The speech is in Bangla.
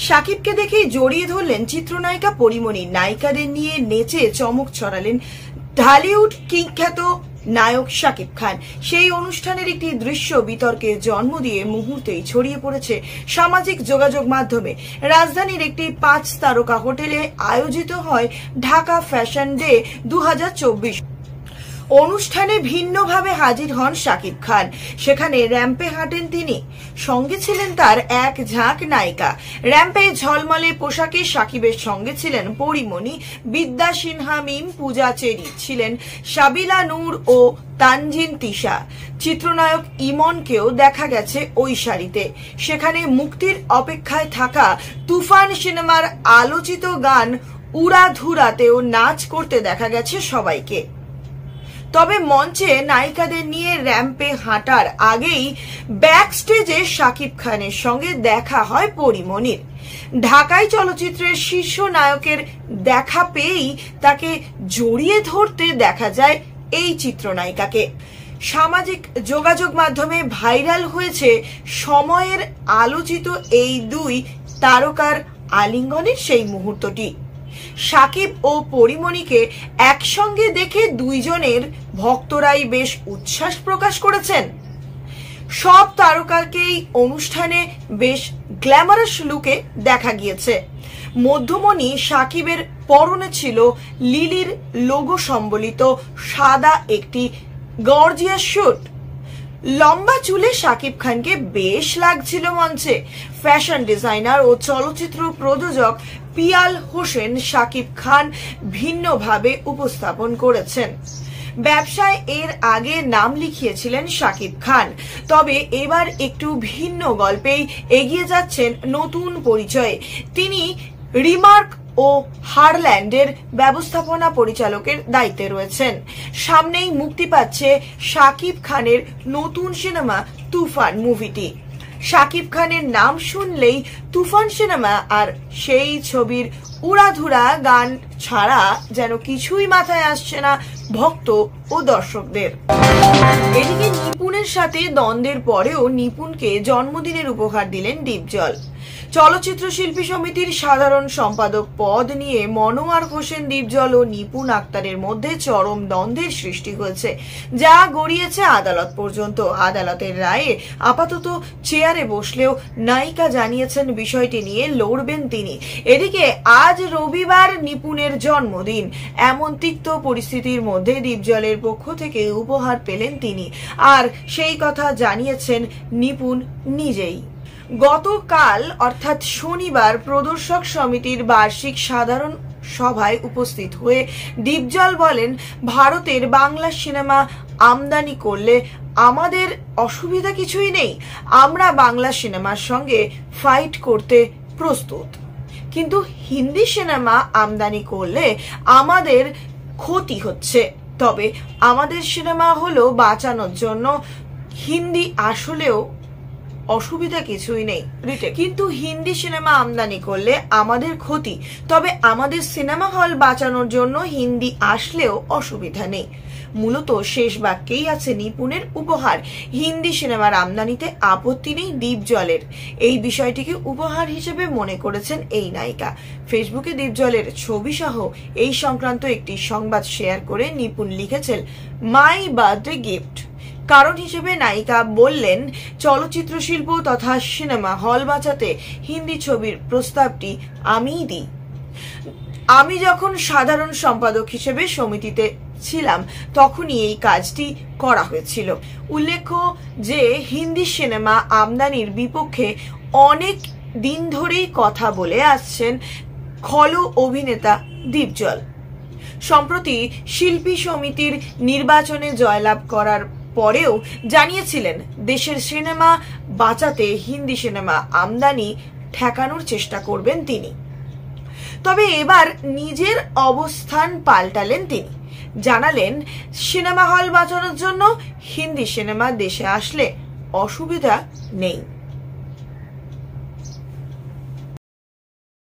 শাকিবকে দেখেই জড়িয়ে ধরলেন চিত্রনায়িকা পরিমণি। নায়িকাদের নিয়ে নেচে চমক ছড়ালেন ঢালিউড কিংখ্যাত নায়ক শাকিব খান। সেই অনুষ্ঠানের একটি দৃশ্য বিতর্কের জন্ম দিয়ে মুহূর্তেই ছড়িয়ে পড়েছে সামাজিক যোগাযোগ মাধ্যমে। রাজধানীর একটি 5 তারকা হোটেলে আয়োজিত হয় ঢাকা ফ্যাশন ডে 2024। অনুষ্ঠানে ভিন্নভাবে হাজির হন শাকিব খান। সেখানে র্যাম্পে হাঁটেন তিনি, সঙ্গে ছিলেন তার এক ঝাঁক নায়িকা। র্যাম্পে ঝলমলে পোশাকে শাকিবের সঙ্গে ছিলেন পরিমণি, বিদ্যা সিনহা মিম, পূজা চেরি, ছিলেন সাবিলা নূর ও তানজিন তিশা। চিত্রনায়ক ইমনকেও দেখা গেছে ওই সারিতে। সেখানে মুক্তির অপেক্ষায় থাকা তুফান সিনেমার আলোচিত গান উড়াধুরাতেও নাচ করতে দেখা গেছে সবাইকে। তবে মঞ্চে নায়িকাদের নিয়ে র্যাম্পে হাঁটার আগেই ব্যাক স্টেজে শাকিব খানের সঙ্গে দেখা হয় পরিমণির। ঢাকাই চলচ্চিত্রের শীর্ষ নায়কের দেখা পেয়েই তাকে জড়িয়ে ধরতে দেখা যায় এই চিত্রনায়িকাকে। সামাজিক যোগাযোগ মাধ্যমে ভাইরাল হয়েছে সময়ের আলোচিত এই দুই তারকার আলিঙ্গনের সেই মুহূর্তটি। শাকিব ও পরিমণিকে একসঙ্গে দেখে দুইজনের ভক্তরাই বেশ উচ্ছ্বাস প্রকাশ করেছেন। সব তারকাকেই অনুষ্ঠানে বেশ গ্ল্যামারাস লুকে দেখা গিয়েছে। মধ্যমণি শাকিবের পরনে ছিল লিলির লোগো সম্বলিত সাদা একটি গর্জিয়াস স্যুট। লম্বা চুলে শাকিব খানকে বেশ লাগছিল মঞ্চে। ফ্যাশন ডিজাইনার ও চলচ্চিত্র প্রযোজক পিয়াল হোসেন শাকিব খান ভিন্নভাবে উপস্থাপন করেছেন। ব্যবসায় এর আগে নাম লিখিয়েছিলেন শাকিব খান, তবে এবার একটু ভিন্ন গল্পেই এগিয়ে যাচ্ছেন নতুন পরিচয়ে। তিনি রিমার্ক ও হারল্যান্ডের ব্যবস্থাপনা পরিচালকের দায়িত্বে রয়েছেন। সামনেই মুক্তি পাচ্ছে শাকিব খানের নতুন সিনেমা তুফান মুভিটি। শাকিব খানের নাম শুনলেই তুফান সিনেমা আর সেই ছবির উড়াধুরা গান ছাড়া যেন কিছুই মাথায় আসছে না ভক্ত ও দর্শকদের। এদিকে নিপুণের সাথে দ্বন্দ্বের পরেও নিপুণকে জন্মদিনের উপহার দিলেন ডিপজল। চলচ্চিত্র শিল্পী সমিতির সাধারণ সম্পাদক পদ নিয়ে মনোয়ার হোসেন ডিপজল ও নিপুণ আক্তারের মধ্যে চরম দ্বন্দ্বের সৃষ্টি হয়েছে, যা গড়িয়েছে আদালত পর্যন্ত। আদালতের রায়ে আপাতত চেয়ারে বসলেও নায়িকা জানিয়েছেন বিষয়টি নিয়ে লড়বেন তিনি। এদিকে আজ রবিবার নিপুণের জন্মদিন। এমন তিক্ত পরিস্থিতির মধ্যে ডিপজলের পক্ষ থেকে উপহার পেলেন তিনি, আর সেই কথা জানিয়েছেন নিপুণ নিজেই। গতকাল অর্থাৎ শনিবার প্রদর্শক সমিতির বার্ষিক সাধারণ সভায় উপস্থিত হয়ে ডিপজল বলেন, ভারতের বাংলা সিনেমা আমদানি করলে আমাদের অসুবিধা কিছুই নেই। আমরা বাংলা সিনেমার সঙ্গে ফাইট করতে প্রস্তুত, কিন্তু হিন্দি সিনেমা আমদানি করলে আমাদের ক্ষতি হচ্ছে। তবে আমাদের সিনেমা হলো বাঁচানোর জন্য, হিন্দি আসলেও অসুবিধা কিছুই নেই, কিন্তু হিন্দি সিনেমা আমদানি করলে আমাদের ক্ষতি। তবে আমাদের সিনেমা হল বাঁচানোর জন্য হিন্দি আসলেও অসুবিধা নেই। মূলত শেষ বাক্যেই আছে নিপুণের উপহার। হিন্দি সিনেমার আমদানিতে আপত্তি নেই ডিপজলের। এই বিষয়টিকে উপহার হিসেবে মনে করেছেন এই নায়িকা। ফেসবুকে ডিপজলের ছবি সহ এই সংক্রান্ত একটি সংবাদ শেয়ার করে নিপুণ লিখেছেন, মাই বার্থডে গিফট। কারণ হিসেবে নায়িকা বললেন, চলচ্চিত্র শিল্প তথা সিনেমা হল বাঁচাতে হিন্দি ছবির প্রস্তাবটি আমিই দিই। আমি যখন সাধারণ সম্পাদক হিসেবে সমিতিতে ছিলাম তখনই এই কাজটি করা হয়েছিল। উল্লেখ্য যে হিন্দি সিনেমা আমদানির বিপক্ষে অনেক দিন ধরেই কথা বলে আসছেন খল অভিনেতা ডিপজল। সম্প্রতি শিল্পী সমিতির নির্বাচনে জয়লাভ করার পরেও জানিয়েছিলেন দেশের সিনেমা বাঁচাতে হিন্দি সিনেমা আমদানি ঠেকানোর চেষ্টা করবেন তিনি। তবে এবার নিজের অবস্থান পাল্টালেন তিনি, জানালেন সিনেমা হল বাঁচানোর জন্য হিন্দি সিনেমা দেশে আসলে অসুবিধা নেই।